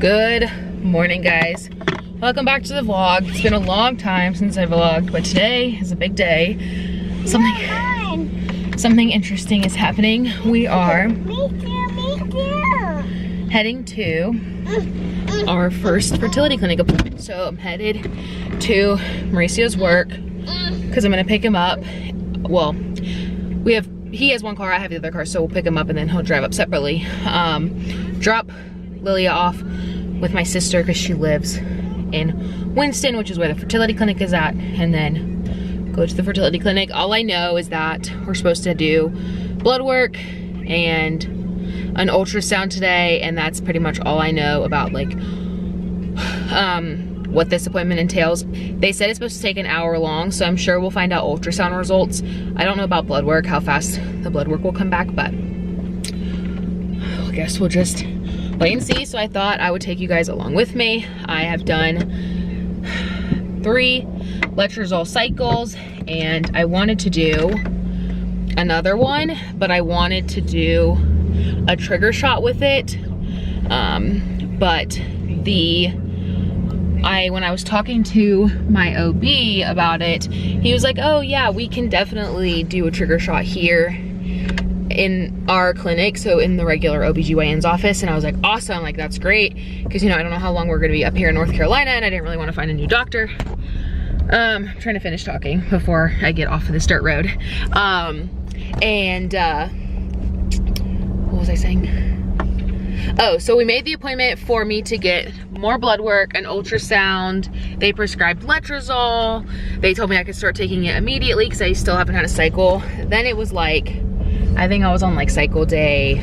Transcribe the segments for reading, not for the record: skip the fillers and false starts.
Good morning, guys. Welcome back to the vlog. It's been a long time since I vlogged, but today is a big day. Something interesting is happening. We are heading to our first fertility clinic appointment. So I'm headed to Mauricio's work because I'm gonna pick him up. Well, he has one car, I have the other car, so we'll pick him up and then he'll drive up separately. Drop Lilia off with my sister because she lives in Winston, which is where the fertility clinic is at, and then go to the fertility clinic. All I know is that we're supposed to do blood work and an ultrasound today, and that's pretty much all I know about like what this appointment entails. They said it's supposed to take an hour long, so I'm sure we'll find out ultrasound results. I don't know about blood work, how fast the blood work will come back, but I guess we'll just wait and see. So I thought I would take you guys along with me. I have done 3 letrozole cycles and I wanted to do another one, but I wanted to do a trigger shot with it. But when I was talking to my OB about it, he was like, oh yeah, we can definitely do a trigger shot here in our clinic, so in the regular OBGYN's office. And I was like, awesome, like that's great, because you know, I don't know how long we're gonna be up here in North Carolina and I didn't really want to find a new doctor. I'm trying to finish talking before I get off of this dirt road. What was I saying? Oh, so we made the appointment for me to get more blood work, an ultrasound. They prescribed letrozole. They told me I could start taking it immediately because I still haven't had a cycle. Then it was like, I think I was on like cycle day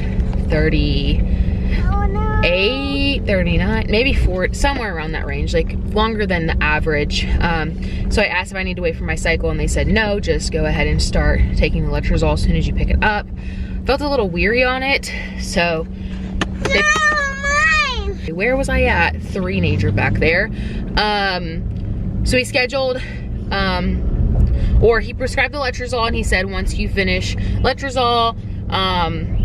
38, 39, maybe 40, somewhere around that range, like longer than the average. So I asked if I need to wait for my cycle and they said no, just go ahead and start taking the letrozole as soon as you pick it up. Felt a little weary on it, so where was I at? 3 nature back there. So he scheduled, or he prescribed the letrozole and he said, once you finish letrozole,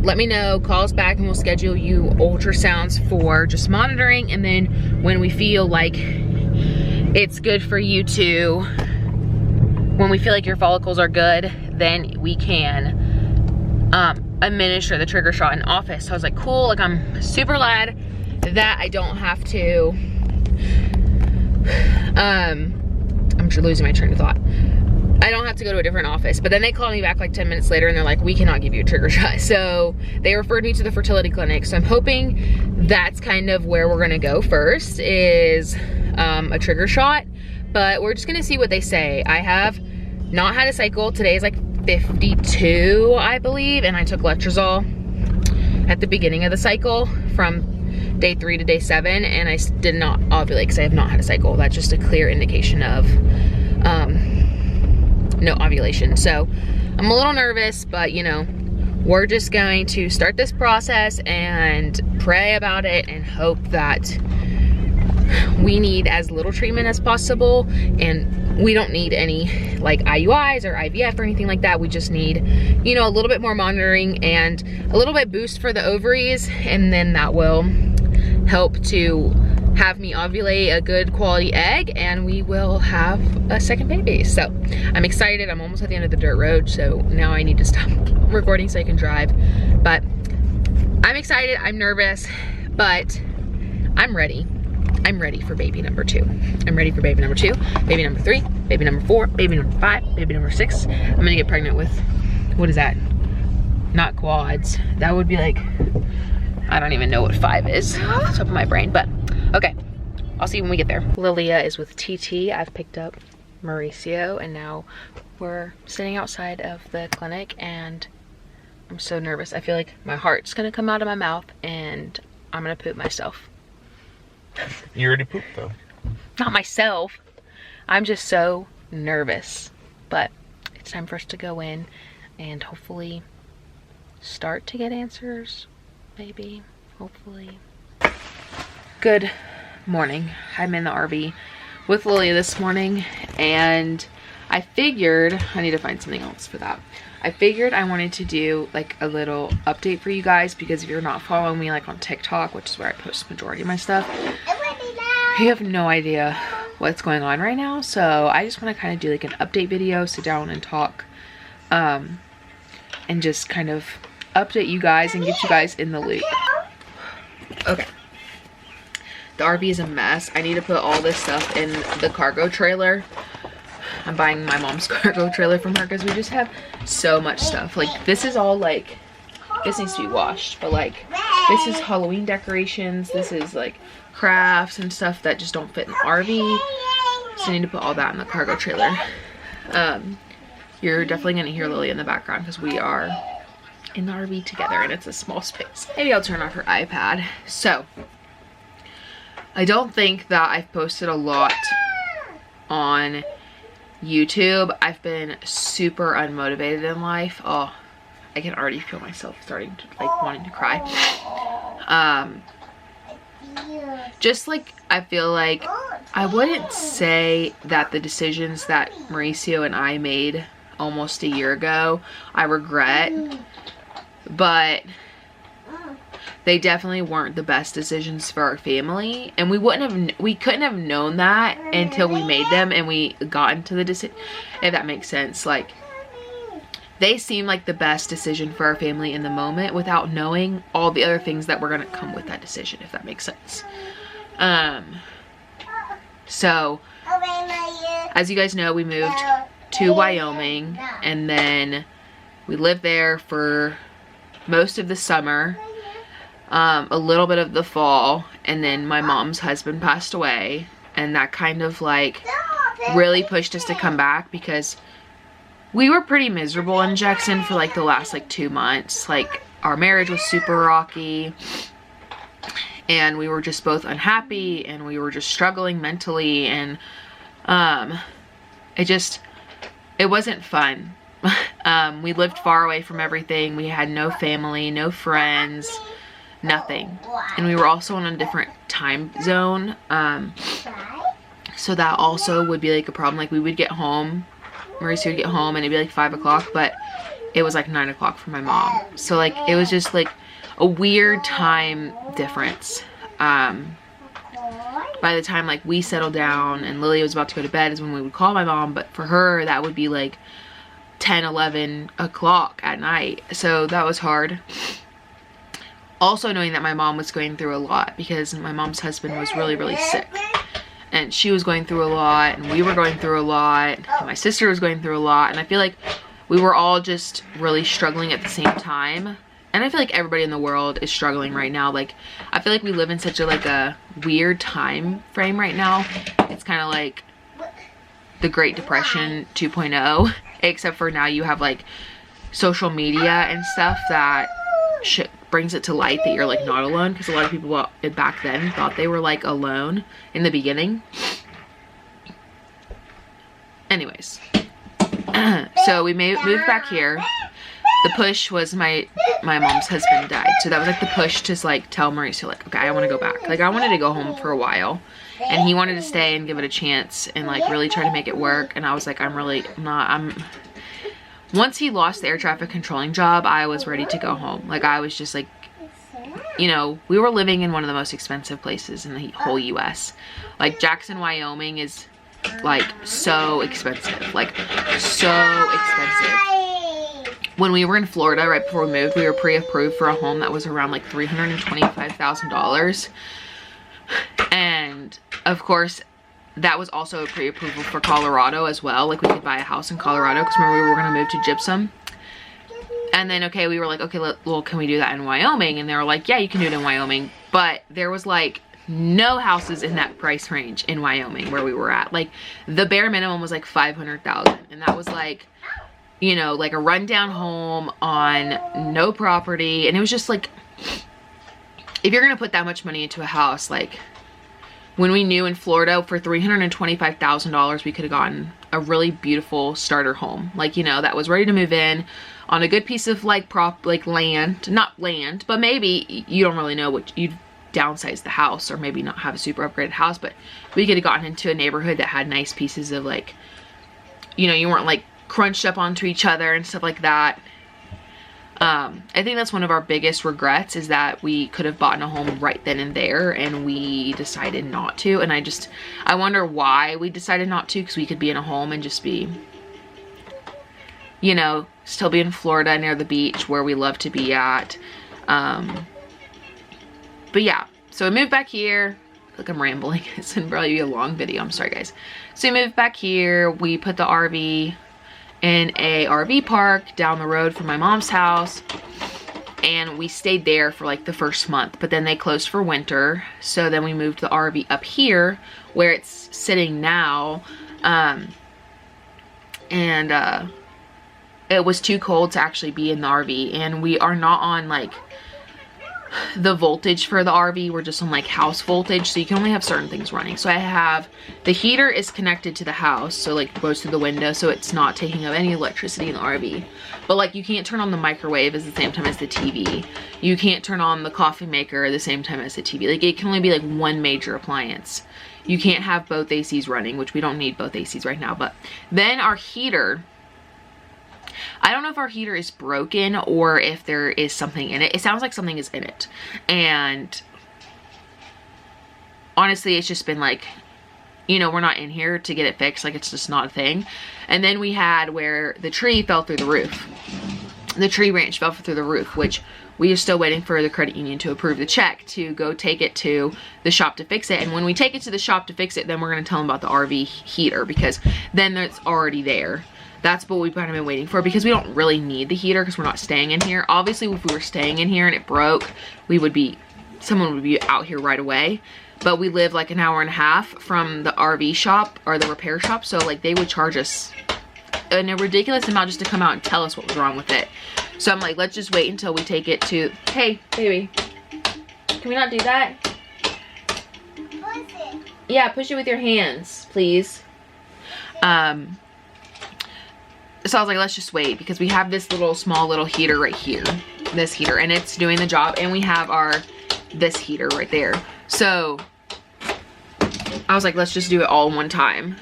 let me know, call us back and we'll schedule you ultrasounds for just monitoring. And then when we feel like it's good for you to, when we feel like your follicles are good, then we can administer the trigger shot in office. So I was like, cool, like I'm super glad that I don't have to, I'm losing my train of thought. I don't have to go to a different office. But then they called me back like 10 minutes later and they're like, we cannot give you a trigger shot. So they referred me to the fertility clinic. So I'm hoping that's kind of where we're gonna go first, is a trigger shot. But we're just gonna see what they say. I have not had a cycle. Today is like 52, I believe, and I took letrozole at the beginning of the cycle from day 3 to day 7, and I did not ovulate because I have not had a cycle. That's just a clear indication of no ovulation. So I'm a little nervous, but you know, we're just going to start this process and pray about it and hope that we need as little treatment as possible, and we don't need any like IUIs or IVF or anything like that. We just need, you know, a little bit more monitoring and a little bit boost for the ovaries, and then that will help to have me ovulate a good quality egg and we will have a second baby. So I'm excited. I'm almost at the end of the dirt road, so now I need to stop recording so I can drive. But I'm excited, I'm nervous, but I'm ready. I'm ready for baby number 2. I'm ready for baby number 2, baby number 3, baby number 4, baby number 5, baby number 6. I'm gonna get pregnant with, what is that? Not quads. That would be like, I don't even know what 5 is off the top of my brain, but okay. I'll see you when we get there. Lilia is with TT. I've picked up Mauricio and now we're sitting outside of the clinic and I'm so nervous. I feel like my heart's gonna come out of my mouth and I'm gonna poop myself. You already pooped though. Not myself. I'm just so nervous. But it's time for us to go in and hopefully start to get answers. Maybe, hopefully. Good morning. I'm in the RV with Lilia this morning and I figured I need to find something else for that. I figured I wanted to do like a little update for you guys, because if you're not following me like on TikTok, which is where I post the majority of my stuff, you have no idea what's going on right now. So I just want to kind of do like an update video, sit down and talk, and just kind of update you guys and get you guys in the loop. Okay. The RV is a mess. I need to put all this stuff in the cargo trailer. I'm buying my mom's cargo trailer from her because we just have so much stuff. Like, this is all like, this needs to be washed, but like, this is Halloween decorations. This is like crafts and stuff that just don't fit in the RV. So I need to put all that in the cargo trailer. You're definitely gonna hear Lily in the background because we are in the RV together and it's a small space. Maybe I'll turn off her iPad. So, I don't think that I've posted a lot on YouTube. I've been super unmotivated in life. Oh, I can already feel myself starting to like wanting to cry. Just like, I feel like I wouldn't say that the decisions that Mauricio and I made almost a year ago I regret, but they definitely weren't the best decisions for our family, and we couldn't have known that until we made them and we got into the decision, if that makes sense. Like, they seem like the best decision for our family in the moment without knowing all the other things that were going to come with that decision, if that makes sense. So as you guys know, we moved to Wyoming, and then we lived there for most of the summer, a little bit of the fall, and then my mom's husband passed away, and that kind of like really pushed us to come back, because we were pretty miserable in Jackson for like the last like 2 months. Like, our marriage was super rocky, and we were just both unhappy, and we were just struggling mentally, and it wasn't fun. We lived far away from everything. We had no family, no friends, nothing. And we were also in a different time zone. So that also would be like a problem. Like, we would get home, Mauricio would get home, and it'd be like 5 o'clock, but it was like 9 o'clock for my mom. So like, it was just like a weird time difference. By the time like we settled down and Lily was about to go to bed is when we would call my mom, but for her that would be like 10, 11 o'clock at night. So that was hard. Also knowing that my mom was going through a lot, because my mom's husband was really, really sick. And she was going through a lot, and we were going through a lot, and my sister was going through a lot, and I feel like we were all just really struggling at the same time. And I feel like everybody in the world is struggling right now. Like, I feel like we live in such a like a weird time frame right now. It's kind of like the Great Depression 2.0, except for now you have like social media and stuff that brings it to light that you're like not alone, because a lot of people back then thought they were like alone in the beginning. Anyways, so we moved back here. The push was my mom's husband died, so that was like the push to like tell Mauricio like, okay, I want to go back. Like, I wanted to go home for a while, and he wanted to stay and give it a chance and like really try to make it work. And I was like, once he lost the air traffic controlling job, I was ready to go home. Like, I was just like, you know, we were living in one of the most expensive places in the whole US. Like, Jackson, Wyoming is like so expensive, like so expensive. When we were in Florida right before we moved, we were pre-approved for a home that was around like $325,000. And of course, that was also a pre-approval for Colorado as well. Like, we could buy a house in Colorado, because remember we were going to move to Gypsum. And then, okay, we were like, okay, well, can we do that in Wyoming? And they were like, yeah, you can do it in Wyoming. But there was like no houses in that price range in Wyoming where we were at. Like, the bare minimum was like $500,000, and that was like, you know, like a rundown home on no property. And it was just like, if you're gonna put that much money into a house, like, when we knew in Florida for $325,000 we could have gotten a really beautiful starter home, like, you know, that was ready to move in on a good piece of like land, not land, but maybe you don't really know what you'd downsize the house, or maybe not have a super upgraded house, but we could have gotten into a neighborhood that had nice pieces of like you know, you weren't like crunched up onto each other and stuff like that. I think that's one of our biggest regrets, is that we could have bought a home right then and there and we decided not to. And I wonder why we decided not to, because we could be in a home and just be, you know, still be in Florida near the beach where we love to be at. But yeah, so we moved back here. Look, I'm rambling. It's gonna probably be a long video. I'm sorry, guys. So we moved back here. We put the RV in a RV park down the road from my mom's house, and we stayed there for like the first month, but then they closed for winter. So then we moved the RV up here where it's sitting now. It was too cold to actually be in the RV, and we are not on like the voltage for the RV. We're just on like house voltage, so you can only have certain things running. So I have the heater is connected to the house, so like it goes through the window, so it's not taking up any electricity in the RV. But like you can't turn on the microwave at the same time as the TV. You can't turn on the coffee maker at the same time as the TV. Like it can only be like one major appliance. You can't have both ACs running, which we don't need both ACs right now. But then our heater, I don't know if our heater is broken or if there is something in it. It sounds like something is in it. And honestly, it's just been like, you know, we're not in here to get it fixed. Like, it's just not a thing. And then we had where the tree fell through the roof. The tree branch fell through the roof, which we are still waiting for the credit union to approve the check to go take it to the shop to fix it. And when we take it to the shop to fix it, then we're going to tell them about the RV heater, because then it's already there. That's what we've kind of been waiting for, because we don't really need the heater because we're not staying in here. Obviously, if we were staying in here and it broke, someone would be out here right away. But we live like an hour and a half from the RV shop or the repair shop. So like they would charge us a ridiculous amount just to come out and tell us what was wrong with it. So I'm like, let's just wait until we take it to, hey, baby, can we not do that? Push it. Yeah, push it with your hands, please. So I was like, let's just wait, because we have this small little heater right here, this heater, and it's doing the job. And we have this heater right there. So I was like, let's just do it all in one time.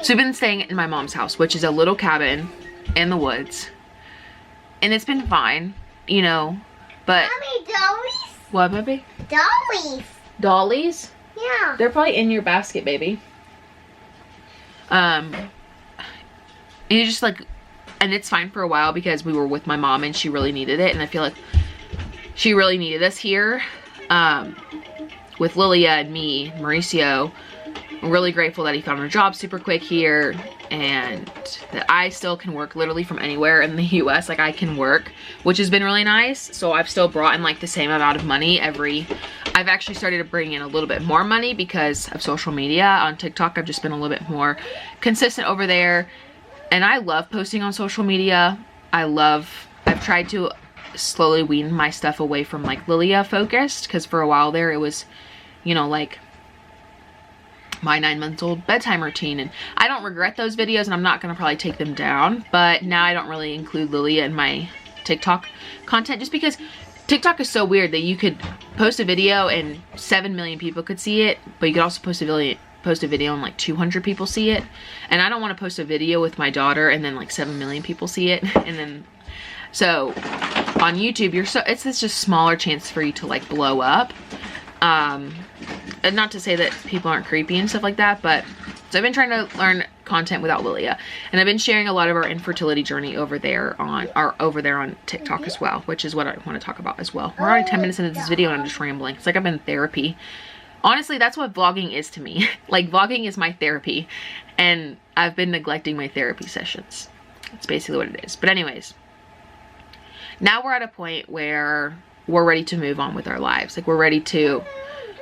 So we've been staying in my mom's house, which is a little cabin in the woods, and it's been fine, you know, but. Mommy, dollies? What, baby? Dollies. Dollies? Yeah. They're probably in your basket, baby. And you just like, and it's fine for a while because we were with my mom and she really needed it, and I feel like she really needed us here. With Lilia and me, Mauricio, I'm really grateful that he found a job super quick here, and that I still can work literally from anywhere in the US. Like, I can work, which has been really nice. So I've still brought in like the same amount of money I've actually started to bring in a little bit more money because of social media. On TikTok, I've just been a little bit more consistent over there. And I love posting on social media. I've tried to slowly wean my stuff away from like Lilia focused, because for a while there it was, you know, like my 9-month-old bedtime routine, and I don't regret those videos, and I'm not gonna probably take them down, but now I don't really include Lilia in my TikTok content, just because TikTok is so weird that you could post a video and 7 million people could see it, but you could also post a video and like 200 people see it. And I don't want to post a video with my daughter and then like 7 million people see it. And then, so on YouTube, it's just smaller chance for you to like blow up. And not to say that people aren't creepy and stuff like that, but so I've been trying to learn content without Lilia, and I've been sharing a lot of our infertility journey over there on TikTok as well, which is what I want to talk about as well. We're already 10 minutes into this video and I'm just rambling. It's like I've been in therapy. Honestly, that's what vlogging is to me. Like, vlogging is my therapy, and I've been neglecting my therapy sessions. That's basically what it is. But anyways, now we're at a point where we're ready to move on with our lives. Like, we're ready to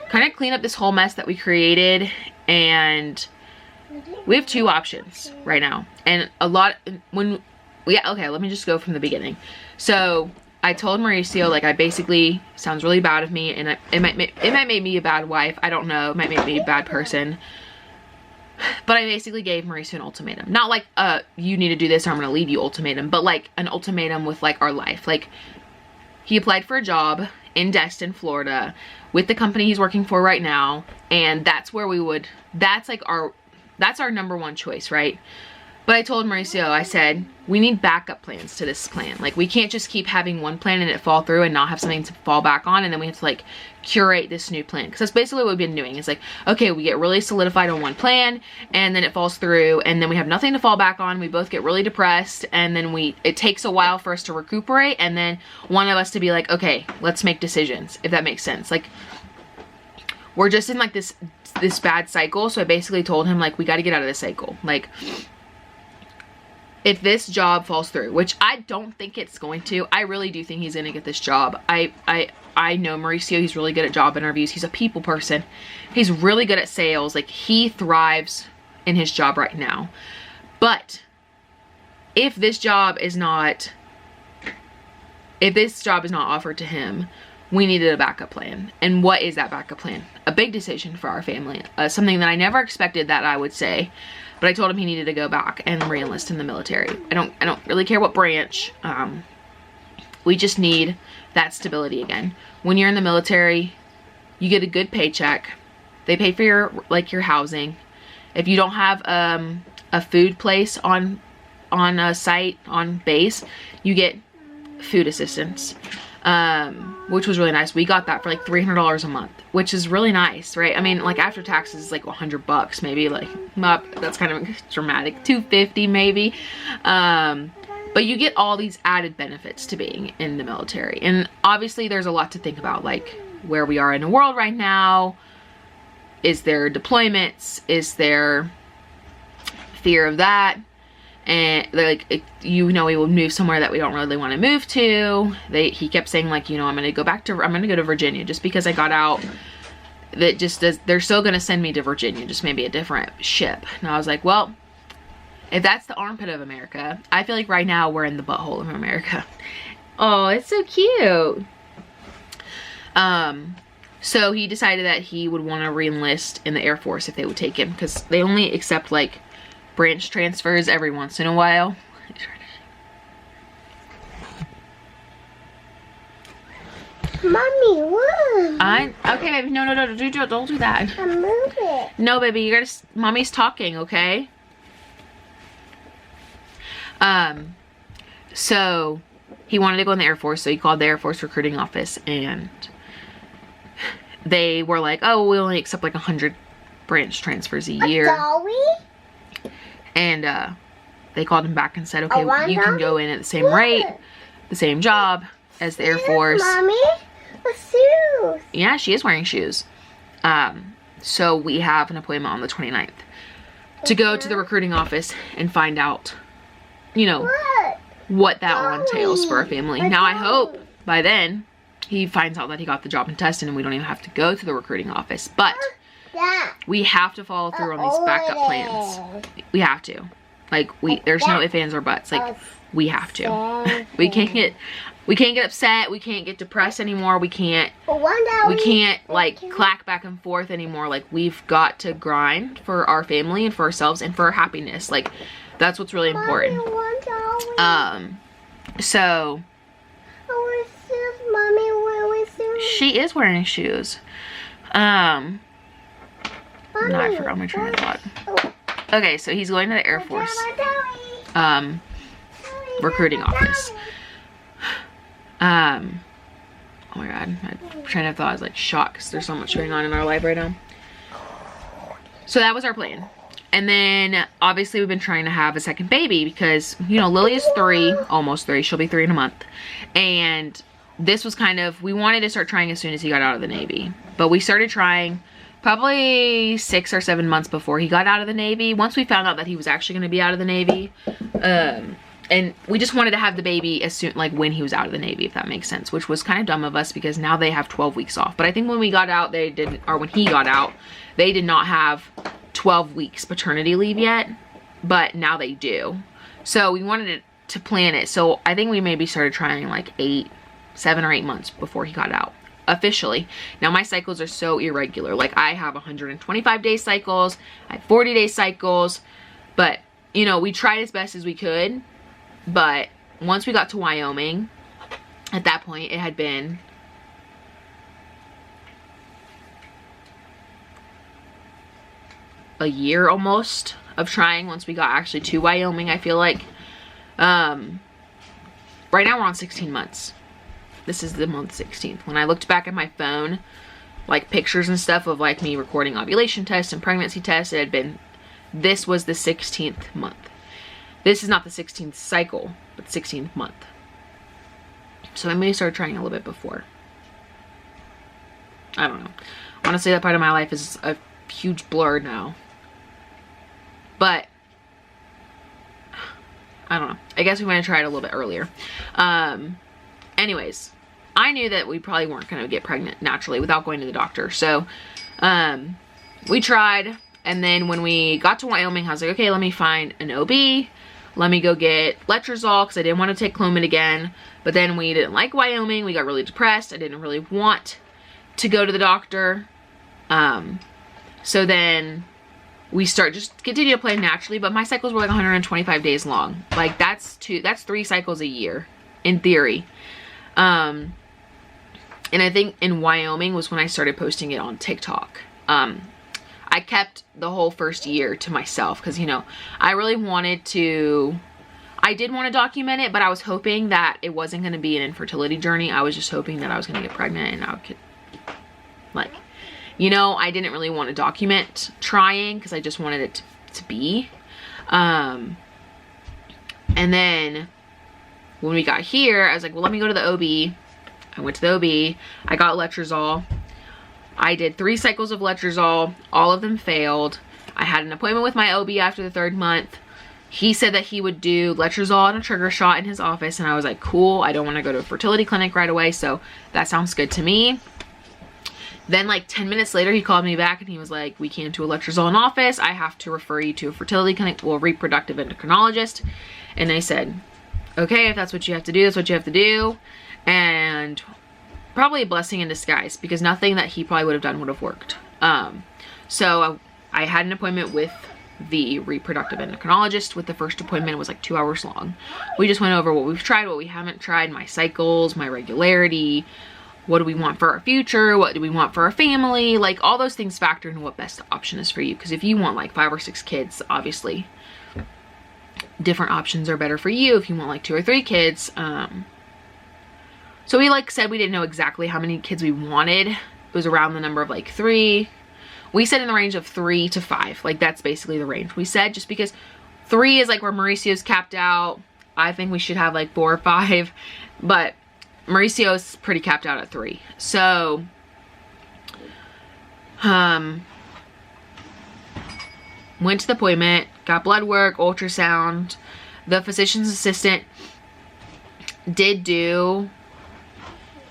kind of clean up this whole mess that we created, and we have two options right now. And okay, let me just go from the beginning. So I told Mauricio, like, I basically, sounds really bad of me, and it might make me a bad wife. I don't know. It might make me a bad person. But I basically gave Mauricio an ultimatum. Not like, you need to do this or I'm going to leave you ultimatum, but like an ultimatum with like our life. Like, he applied for a job in Destin, Florida with the company he's working for right now. And that's where that's like that's our number one choice, right? But I told Mauricio, I said, we need backup plans to this plan. Like, we can't just keep having one plan and it fall through and not have something to fall back on, and then we have to like curate this new plan. Because that's basically what we've been doing. It's like, okay, we get really solidified on one plan and then it falls through and then we have nothing to fall back on. We both get really depressed, and then it takes a while for us to recuperate, and then one of us to be like, okay, let's make decisions, if that makes sense. Like, we're just in like this bad cycle. So I basically told him, like, we got to get out of this cycle. Like, if this job falls through, which I don't think it's going to, I really do think he's going to get this job. I know Mauricio, he's really good at job interviews. He's a people person. He's really good at sales. Like, he thrives in his job right now. But if this job is not offered to him, we needed a backup plan. And what is that backup plan? A big decision for our family. Something that I never expected that I would say. But I told him he needed to go back and re-enlist in the military. I don't really care what branch. We just need that stability again. When you're in the military, you get a good paycheck. They pay for your housing. If you don't have a food place on a site, on base, you get food assistance, which was really nice. We got that for like $300 a month, which is really nice, right? I mean, like, after taxes, it's like $100 maybe, like, that's kind of dramatic, $250 maybe. But you get all these added benefits to being in the military. And obviously there's a lot to think about, like where we are in the world right now. Is there deployments? Is there fear of that? And like, we will move somewhere that we don't really want to move to. He kept saying, like, I'm going to go to Virginia just because I got out. They're still going to send me to Virginia, just maybe a different ship. And I was like, well, if that's the armpit of America, I feel like right now we're in the butthole of America. Oh, it's so cute. So he decided that he would want to re-enlist in the Air Force if they would take him, because they only accept like branch transfers every once in a while. Mommy, what? Okay, baby. No, don't do that. I move it. No, baby, you gotta. Mommy's talking, okay? So he wanted to go in the Air Force, so he called the Air Force recruiting office, and they were like, "Oh, we only accept like 100 branch transfers a year." And they called him back and said, okay, you can go in at the same rate, the same job as the Air Force. Mommy, a shoes. Yeah, she is wearing shoes. So we have an appointment on the 29th to go to the recruiting office and find out, what that all entails for our family. Now, I hope by then he finds out that he got the job and tested and we don't even have to go to the recruiting office. But we have to follow through on these backup plans. We have to. Like, there's no ifs, ands, or buts. Like, we have to. We can't get upset. We can't get depressed anymore. We can't like clack back and forth anymore. Like, we've got to grind for our family and for ourselves and for our happiness. Like, that's what's really important. So she is wearing shoes. No, I forgot my train of thought. Okay, so he's going to the Air Force recruiting office. Oh my god, my train of thought is like shocked because there's so much going on in our life right now. So that was our plan. And then obviously we've been trying to have a second baby because, Lily is 3, almost 3. She'll be 3 in a month. And this was we wanted to start trying as soon as he got out of the Navy. But we started trying probably 6 or 7 months before he got out of the Navy. Once we found out that he was actually going to be out of the Navy. And we just wanted to have the baby as soon, like when he was out of the Navy, if that makes sense. Which was kind of dumb of us because now they have 12 weeks off. But I think when we got out, when he got out, they did not have 12 weeks paternity leave yet. But now they do. So we wanted to plan it. So I think we maybe started trying like 7 or 8 months before he got out. Officially. Now my cycles are so irregular. Like, I have 125-day cycles, I have 40-day cycles, but we tried as best as we could. But once we got to Wyoming, at that point it had been a year almost of trying once we got actually to Wyoming, I feel like. Right now we're on 16 months. This is the month 16th. When I looked back at my phone, like pictures and stuff of like me recording ovulation tests and pregnancy tests, it had been, this was the 16th month. This is not the 16th cycle, but 16th month. So I may start trying a little bit before. I don't know. Honestly, that part of my life is a huge blur now. But I don't know. I guess we might have tried a little bit earlier. Anyways, I knew that we probably weren't going to get pregnant naturally without going to the doctor. So we tried. And then when we got to Wyoming, I was like, okay, let me find an OB. Let me go get letrozole because I didn't want to take Clomid again. But then we didn't like Wyoming. We got really depressed. I didn't really want to go to the doctor. So then we just continue to play naturally, but my cycles were like 125 days long. Like that's 3 cycles a year in theory. And I think in Wyoming was when I started posting it on TikTok. I kept the whole first year to myself because, you know, I really wanted to, I did want to document it, but I was hoping that it wasn't going to be an infertility journey. I was just hoping that I was going to get pregnant and I could, like, you know, I didn't really want to document trying because I just wanted it to be. And then when we got here, I was like, well, let me go to the OB. I went to the OB. I got letrozole. I did 3 cycles of letrozole. All of them failed. I had an appointment with my OB after the 3rd month. He said that he would do letrozole and a trigger shot in his office. And I was like, cool. I don't want to go to a fertility clinic right away. So that sounds good to me. Then like 10 minutes later, he called me back and he was like, we can't do a letrozole in office. I have to refer you to a fertility clinic, well, reproductive endocrinologist. And I said, okay, if that's what you have to do, that's what you have to do. And probably a blessing in disguise because nothing that he probably would have done would have worked. So I had an appointment with the reproductive endocrinologist. With the first appointment, it was like 2 hours long. We just went over what we've tried, what we haven't tried, my cycles, my regularity, what do we want for our future, what do we want for our family, like all those things factor into what best option is for you. Because if you want like 5 or 6 kids, obviously different options are better for you. If you want like 2 or 3 kids, so we like said we didn't know exactly how many kids we wanted. It was around the number of like 3. We said in the range of 3 to 5. Like that's basically the range we said, just because 3 is like where Mauricio's capped out. I think we should have like 4 or 5, but Mauricio's pretty capped out at 3. So, went to the appointment, got blood work, ultrasound. The physician's assistant did do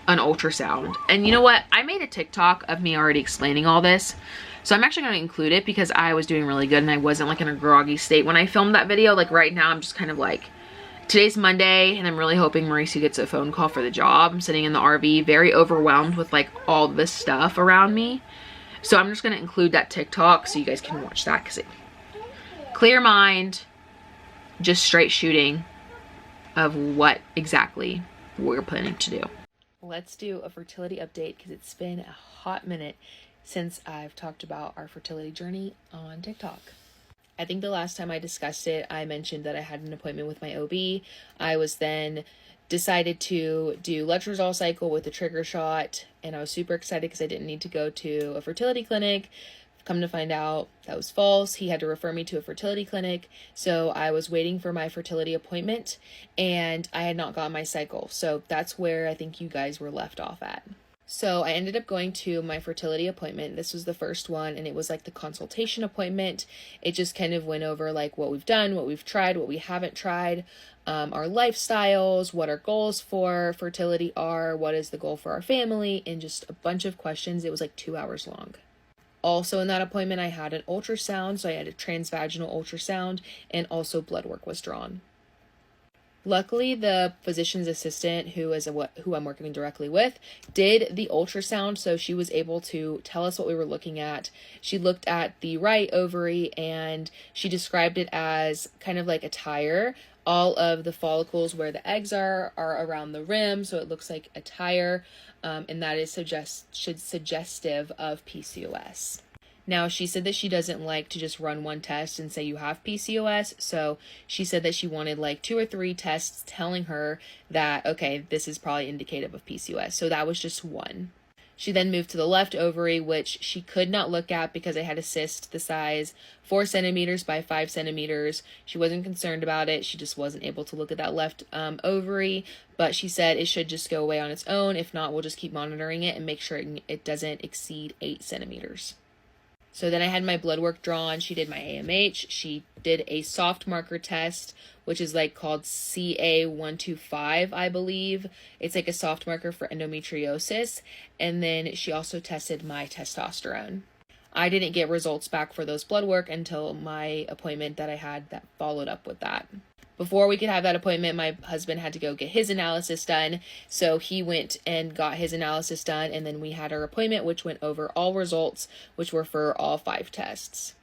an ultrasound. And you know what? I made a TikTok of me already explaining all this. So I'm actually going to include it because I was doing really good and I wasn't like in a groggy state when I filmed that video. Like right now I'm just kind of like, today's Monday and I'm really hoping Mauricio gets a phone call for the job. I'm sitting in the RV very overwhelmed with like all this stuff around me. So I'm just going to include that TikTok so you guys can watch that because it clear mind, just straight shooting of what exactly we're planning to do. Let's do a fertility update because it's been a hot minute since I've talked about our fertility journey on TikTok. I think the last time I discussed it, I mentioned that I had an appointment with my OB. I was then decided to do letrozole cycle with a trigger shot, and I was super excited because I didn't need to go to a fertility clinic. Come to find out that was false. He had to refer me to a fertility clinic. So I was waiting for my fertility appointment and I had not gotten my cycle. So that's where I think you guys were left off at. So I ended up going to my fertility appointment. This was the first one and it was like the consultation appointment. It just kind of went over like what we've done, what we've tried, what we haven't tried, our lifestyles, what our goals for fertility are, what is the goal for our family, and just a bunch of questions. It was like 2 hours long. Also in that appointment, I had an ultrasound, so I had a transvaginal ultrasound, and also blood work was drawn. Luckily, the physician's assistant, who I'm working directly with, did the ultrasound, so she was able to tell us what we were looking at. She looked at the right ovary, and she described it as kind of like a tire. All of the follicles where the eggs are around the rim, so it looks like a tire. And that is suggestive of PCOS. Now, she said that she doesn't like to just run one test and say you have PCOS. So she said that she wanted like 2 or 3 tests telling her that, okay, this is probably indicative of PCOS. So that was just one. She then moved to the left ovary, which she could not look at because I had a cyst the size 4 centimeters by 5 centimeters. She wasn't concerned about it. She just wasn't able to look at that left ovary, but she said it should just go away on its own. If not, we'll just keep monitoring it and make sure it doesn't exceed 8 centimeters. So then I had my blood work drawn. She did my AMH. She did a soft marker test, which is like called CA125, I believe. It's like a soft marker for endometriosis. And then she also tested my testosterone. I didn't get results back for those blood work until my appointment that I had that followed up with that. Before we could have that appointment, my husband had to go get his analysis done. So he went and got his analysis done, and then we had our appointment, which went over all results, which were for all 5 tests.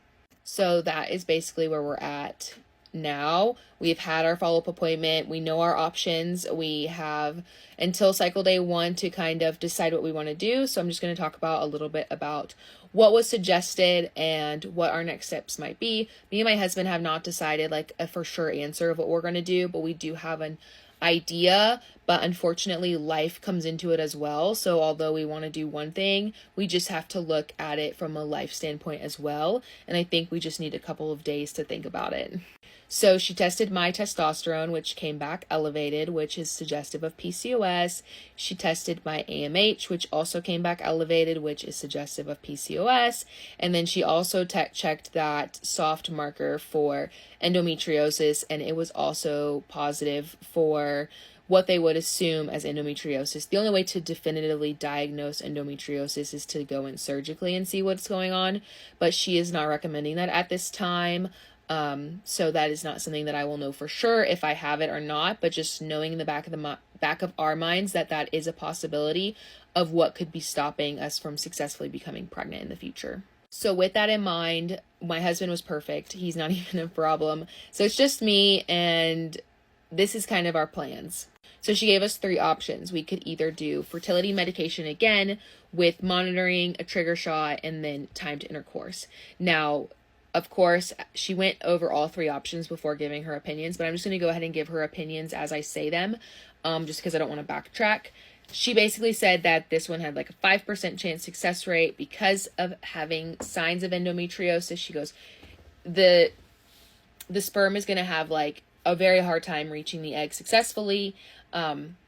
So that is basically where we're at now. We've had our follow-up appointment. We know our options. We have until cycle day 1 to kind of decide what we want to do. So I'm just going to talk about a little bit about what was suggested and what our next steps might be. Me and my husband have not decided like a for sure answer of what we're going to do, but we do have an idea, but unfortunately life comes into it as well. So although we want to do one thing, we just have to look at it from a life standpoint as well. And I think we just need a couple of days to think about it. So she tested my testosterone, which came back elevated, which is suggestive of PCOS. She tested my AMH, which also came back elevated, which is suggestive of PCOS. And then she also checked that soft marker for endometriosis, and it was also positive for what they would assume as endometriosis. The only way to definitively diagnose endometriosis is to go in surgically and see what's going on, but she is not recommending that at this time. So that is not something that I will know for sure if I have it or not, but just knowing in the back of our minds that that is a possibility of what could be stopping us from successfully becoming pregnant in the future. So with that in mind, my husband was perfect. He's not even a problem. So it's just me, and this is kind of our plans. So she gave us 3 options. We could either do fertility medication again with monitoring, a trigger shot, and then timed intercourse. Now, of course, she went over all 3 options before giving her opinions, but I'm just going to go ahead and give her opinions as I say them, just because I don't want to backtrack. She basically said that this one had like a 5% chance success rate because of having signs of endometriosis. She goes, the sperm is going to have like a very hard time reaching the egg successfully.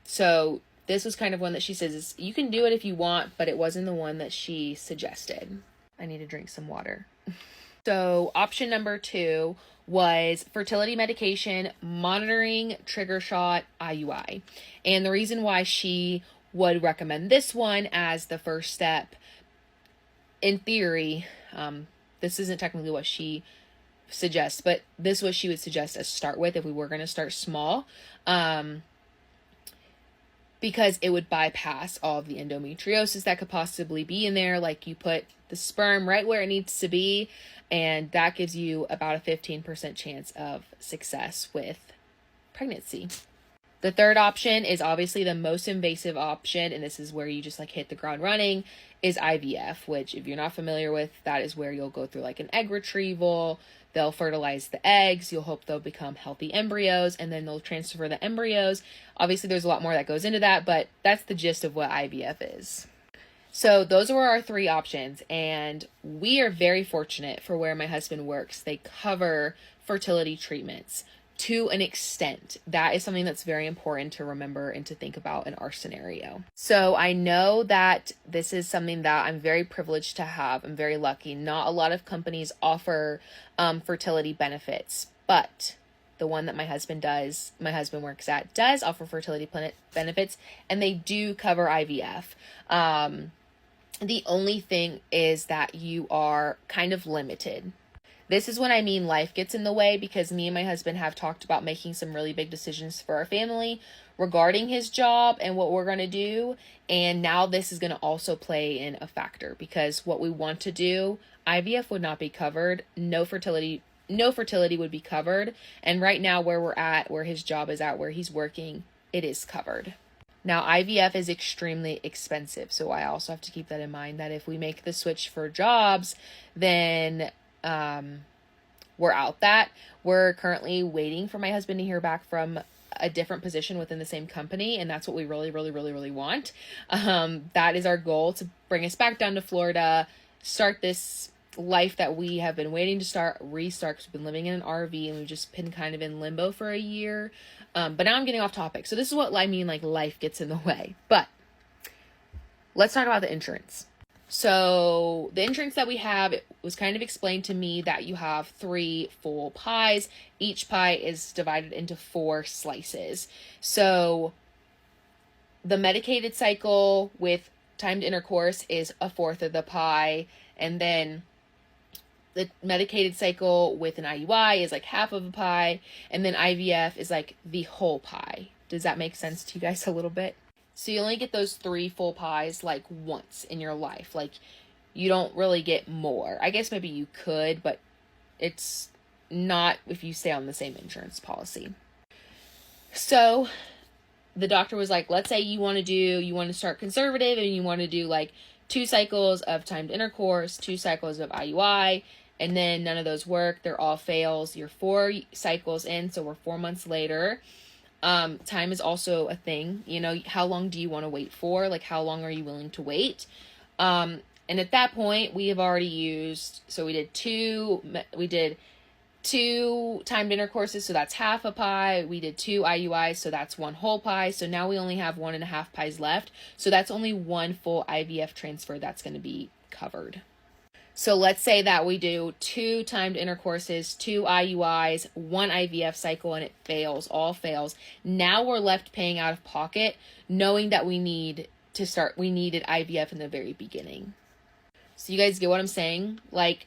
So this was kind of one that she says you can do it if you want, but it wasn't the one that she suggested. I need to drink some water. So option number 2 was fertility medication, monitoring, trigger shot, IUI. And the reason why she would recommend this one as the first step, in theory, this isn't technically what she suggests, but this is what she would suggest us start with if we were going to start small. Because it would bypass all of the endometriosis that could possibly be in there. Like you put the sperm right where it needs to be, and that gives you about a 15% chance of success with pregnancy. The third option is obviously the most invasive option, and this is where you just like hit the ground running, is IVF, which if you're not familiar with, that is where you'll go through like an egg retrieval. They'll fertilize the eggs. You'll hope they'll become healthy embryos, and then they'll transfer the embryos. Obviously, there's a lot more that goes into that, but that's the gist of what IVF is. So those were our 3 options, and we are very fortunate for where my husband works. They cover fertility treatments to an extent. That is something that's very important to remember and to think about in our scenario. So I know that this is something that I'm very privileged to have. I'm very lucky. Not a lot of companies offer fertility benefits, but the one that my husband works at, does offer fertility benefits, and they do cover IVF. The only thing is that you are kind of limited. This is when I mean life gets in the way, because me and my husband have talked about making some really big decisions for our family regarding his job and what we're going to do. And now this is going to also play in a factor, because what we want to do, IVF would not be covered. No fertility would be covered. And right now where we're at, where his job is at, where he's working, it is covered. Now, IVF is extremely expensive, so I also have to keep that in mind, that if we make the switch for jobs, then we're out that. We're currently waiting for my husband to hear back from a different position within the same company, and that's what we really, really, really, really want. That is our goal, to bring us back down to Florida, start this life that we have been waiting to restart, because we've been living in an RV and we've just been kind of in limbo for a year. But now I'm getting off topic. So this is what I mean, like life gets in the way. But let's talk about the insurance. So the insurance that we have, it was kind of explained to me that you have 3 full pies. Each pie is divided into 4 slices. So the medicated cycle with timed intercourse is 1/4 of the pie. And then the medicated cycle with an IUI is like 1/2 of a pie. And then IVF is like the whole pie. Does that make sense to you guys a little bit? So you only get those 3 full pies like once in your life. Like you don't really get more. I guess maybe you could, but it's not if you stay on the same insurance policy. So the doctor was like, let's say you want to start conservative and you want to do like 2 cycles of timed intercourse, 2 cycles of IUI, and then none of those work. They're all fails. You're 4 cycles in, so we're 4 months later. Time is also a thing. You know, how long do you want to wait for? Like, how long are you willing to wait? And at that point, we have already used, so we did 2 timed intercourses, so that's 1/2 a pie. We did 2 IUIs, so that's 1 whole pie. So now we only have 1.5 pies left. So that's only 1 full IVF transfer that's going to be covered. So let's say that we do 2 timed intercourses, 2 IUIs, 1 IVF cycle, and it fails, all fails. Now we're left paying out of pocket, knowing that we needed IVF in the very beginning. So you guys get what I'm saying? Like,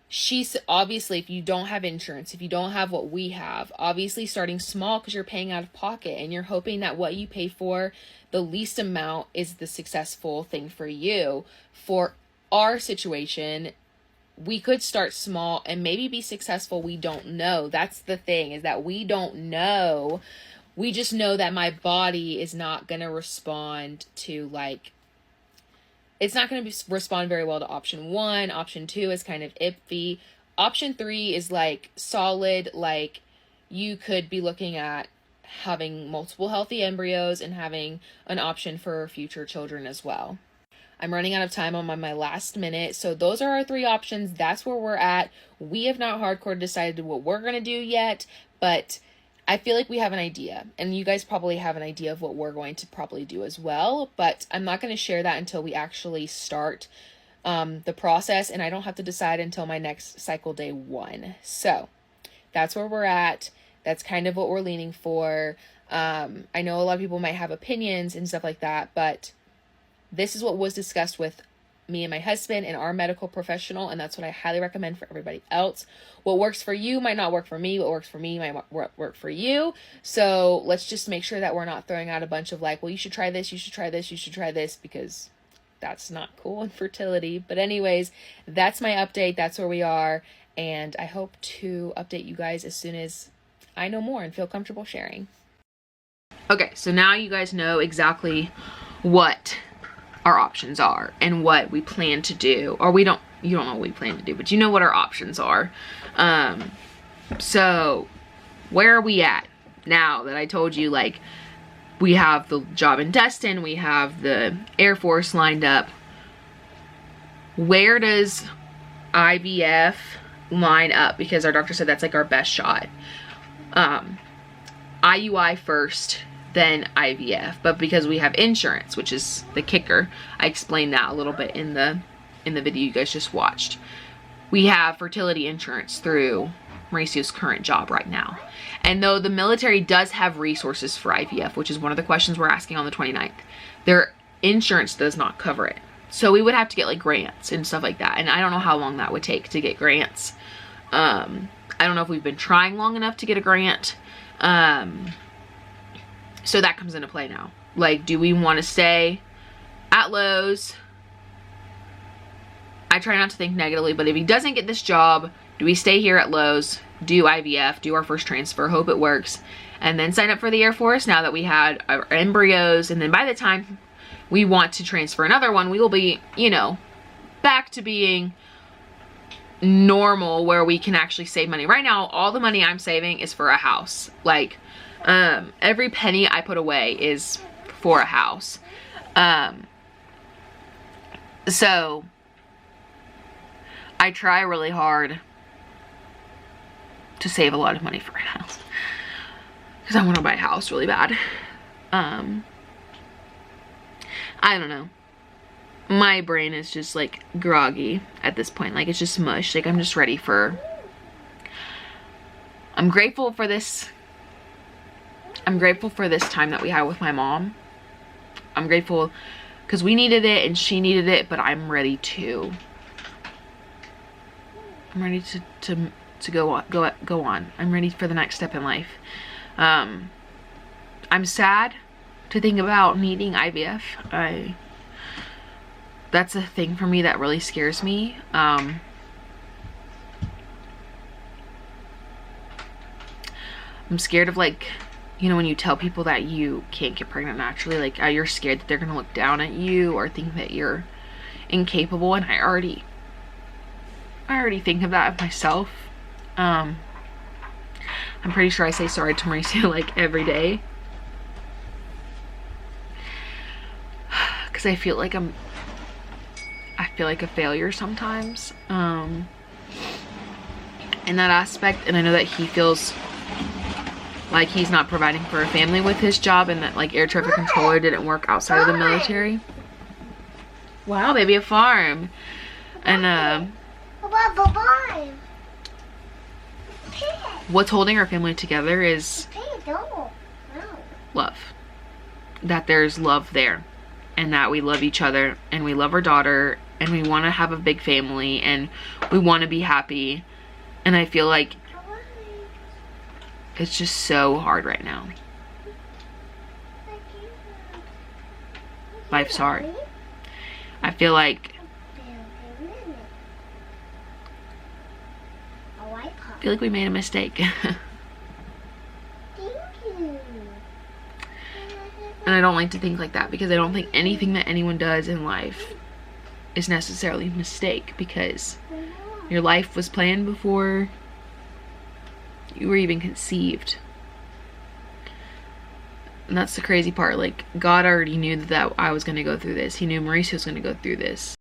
she's obviously, if you don't have insurance, if you don't have what we have, obviously starting small because you're paying out of pocket and you're hoping that what you pay for, the least amount, is the successful thing for you. For our situation, we could start small and maybe be successful. We don't know. That's the thing, is that we don't know. We just know that my body is not going to respond to, like, it's not going to respond very well to option 1. Option 2 is kind of iffy. Option 3 is like solid. Like, you could be looking at having multiple healthy embryos and having an option for future children as well. I'm running out of time. I'm on my last minute. So those are our 3 options. That's where we're at. We have not hardcore decided what we're going to do yet, but I feel like we have an idea, and you guys probably have an idea of what we're going to probably do as well, but I'm not going to share that until we actually start the process, and I don't have to decide until my next cycle day 1. So that's where we're at. That's kind of what we're leaning for. I know a lot of people might have opinions and stuff like that, but this is what was discussed with me and my husband and our medical professional, and that's what I highly recommend for everybody else. What works for you might not work for me. What works for me might work for you. So let's just make sure that we're not throwing out a bunch of like, well, you should try this, you should try this, you should try this, because that's not cool in fertility. But anyways, that's my update. That's where we are, and I hope to update you guys as soon as I know more and feel comfortable sharing. Okay, so now you guys know exactly what our options are and what we plan to do, or you don't know what we plan to do, but you know what our options are. So where are we at now that I told you, like, we have the job in Destin, we have the Air Force lined up? Where does IVF line up? Because our doctor said that's like our best shot. IUI first, then IVF, but because we have insurance, which is the kicker, I explained that a little bit in the video you guys just watched. We have fertility insurance through Mauricio's current job right now. And though the military does have resources for IVF, which is one of the questions we're asking on the 29th, their insurance does not cover it. So we would have to get like grants and stuff like that. And I don't know how long that would take to get grants. I don't know if we've been trying long enough to get a grant. So that comes into play now. Like, do we want to stay at Lowe's? I try not to think negatively, but if he doesn't get this job, do we stay here at Lowe's do IVF, do our first transfer, hope it works, and then sign up for the Air Force now that we had our embryos. And then by the time we want to transfer another one, we will be, you know, back to being normal where we can actually save money. Right now, all the money I'm saving is for a house. Like, every penny I put away is for a house. So I try really hard to save a lot of money for a house because I want to buy a house really bad. I don't know. My brain is just like groggy at this point. Like, it's just mush. Like, I'm just ready for, I'm grateful for this time that we had with my mom. I'm grateful because we needed it and she needed it, but I'm ready to go on. I'm ready for the next step in life. I'm sad to think about needing IVF. That's a thing for me that really scares me. I'm scared of, like, you know, when you tell people that you can't get pregnant naturally, like, you're scared that they're gonna look down at you or think that you're incapable, and I already think of that of myself. I'm pretty sure I say sorry to Mauricio like every day, because I feel like a failure sometimes in that aspect, and I know that he feels like he's not providing for a family with his job, and that, like, air traffic controller didn't work outside of the military. Wow, baby, a farm. And what's holding our family together is love. That there's love there, and that we love each other, and we love our daughter, and we want to have a big family, and we want to be happy. And I feel like it's just so hard right now. Life's hard. I feel like we made a mistake. And I don't like to think like that, because I don't think anything that anyone does in life is necessarily a mistake, because your life was planned before you were even conceived. And that's the crazy part. Like, God already knew that I was going to go through this. He knew Mauricio was going to go through this.